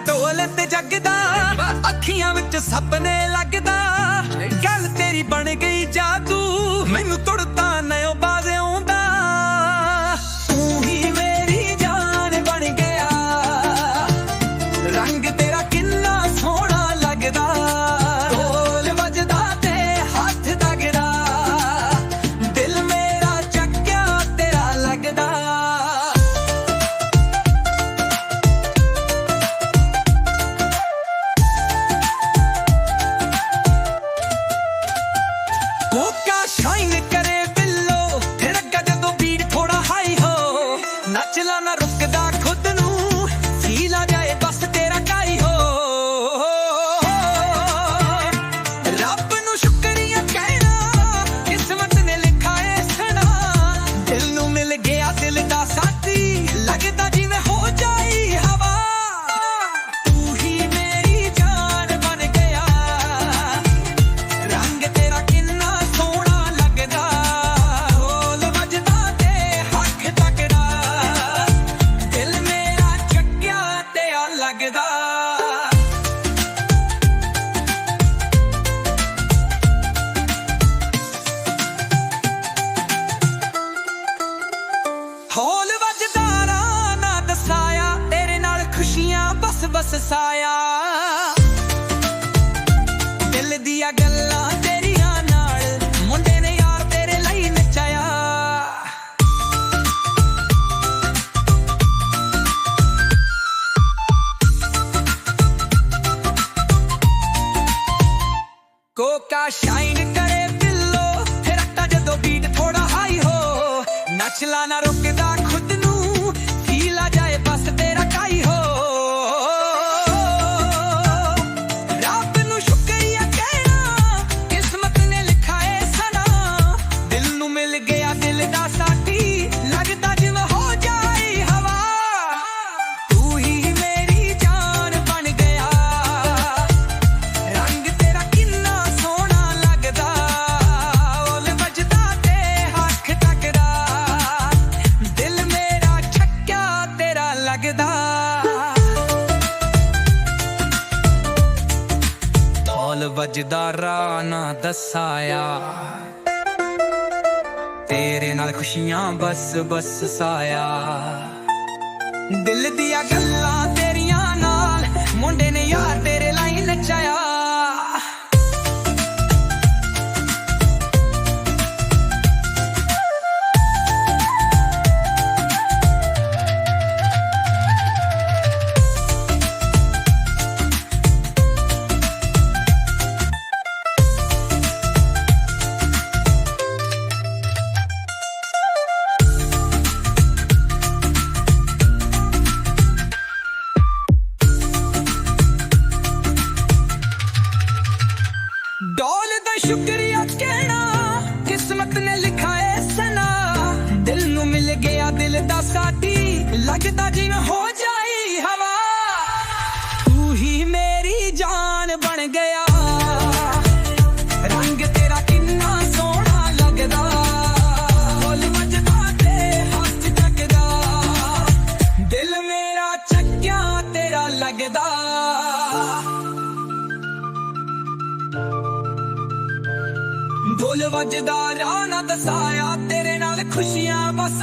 ਢੋਲ ਤੇ ਜਗਦਾ, ਅੱਖੀਆਂ ਵਿੱਚ ਸੁਪਨੇ ਲੱਗਦਾ। ਗੱਲ ਤੇਰੀ ਬਣ ਗਈ ਜਾਦੂ, ਮੈਨੂੰ ਤੁੜਦਾ ਨਯੋ ਬਾਜ਼ ਆਉਂਦਾ। ਤੂੰ ਹੀ ਮੇਰੀ ਜਾਨ ਬਣ ਗਿਆ, ਰੰਗ ਤੇਰਾ ਕਿੰਨਾ ਸੋਹਣਾ ਲੱਗਦਾ। ਢੋਲ ਵੱਜਦਾ ਤੇ ਹੱਥ ਤਗੜਾ, ਦਿਲ ਮੇਰਾ ਚੱਕਿਆ ਤੇਰਾ ਲੱਗਦਾ। कोका शाइन करे बिल्लो, थिड़का जदों बीट थोड़ा हाई हो। नचला ना रुकदा खुद नू, फील आ जाए बस तेरा काई हो। रब नू शुक्रिया कहना, किस्मत ने लिखा है सना। दिल नू मिल गया दिल दा साथी, लगदा जिवें हो जाई हवा। तू ही मेरी जान बन गया, रंग तेरा किन्ना सोहना लगदा। ढोल वजदा ते हक तकड़ा, दिल मेरा चक्किया तेरा लगदा। ढोल वजदा ना दसाया, तेरे नाल खुशियां बस बस साया। दिल दिया गल्लां तेरियां नाल, मुंडे ने यार तेरे ਲਈ ਨਚਾਇਆ। कोका शाइन करे बिल्लो, थिड़का जदों बीट थोड़ा हाई हो। नचला ना रुकदा खुद नू, फील आ जाए बस तेरा काई हो। रब नू शुक्रिया कहना, किस्मत ने लिखा है सना। दिल नू मिल गया दिल दा साथी, लगदा जिवें हो जाई हवा। तू ही मेरी जान बन गया, रंग तेरा किन्ना सोहना लगदा। ढोल वजदा ते हक तकड़ा, दिल मेरा छक्का तेरा लगदा। ढोल वजदा राह ना दसाया, तेरे नाल खुशियां बस बस साया। दिल दिया गल्लां तेरियां नाल, मुंडे ने यार तेरे ਲਈ ਨਚਾਇਆ। ढोल दा शुक्रिया कहना, किस्मत ने लिखा है सना। दिल नू मिल गया दिल दा साथी, लगदा जिवें हो जाई हवा। तू ही मेरी जान बन गया, रंग तेरा किन्ना सोहना लगदा। ढोल वजदा ते हक तकड़ा, दिल मेरा चक्किया तेरा लगदा। ढोल वजदा राह ना दसाया, तेरे नाल खुशियां बस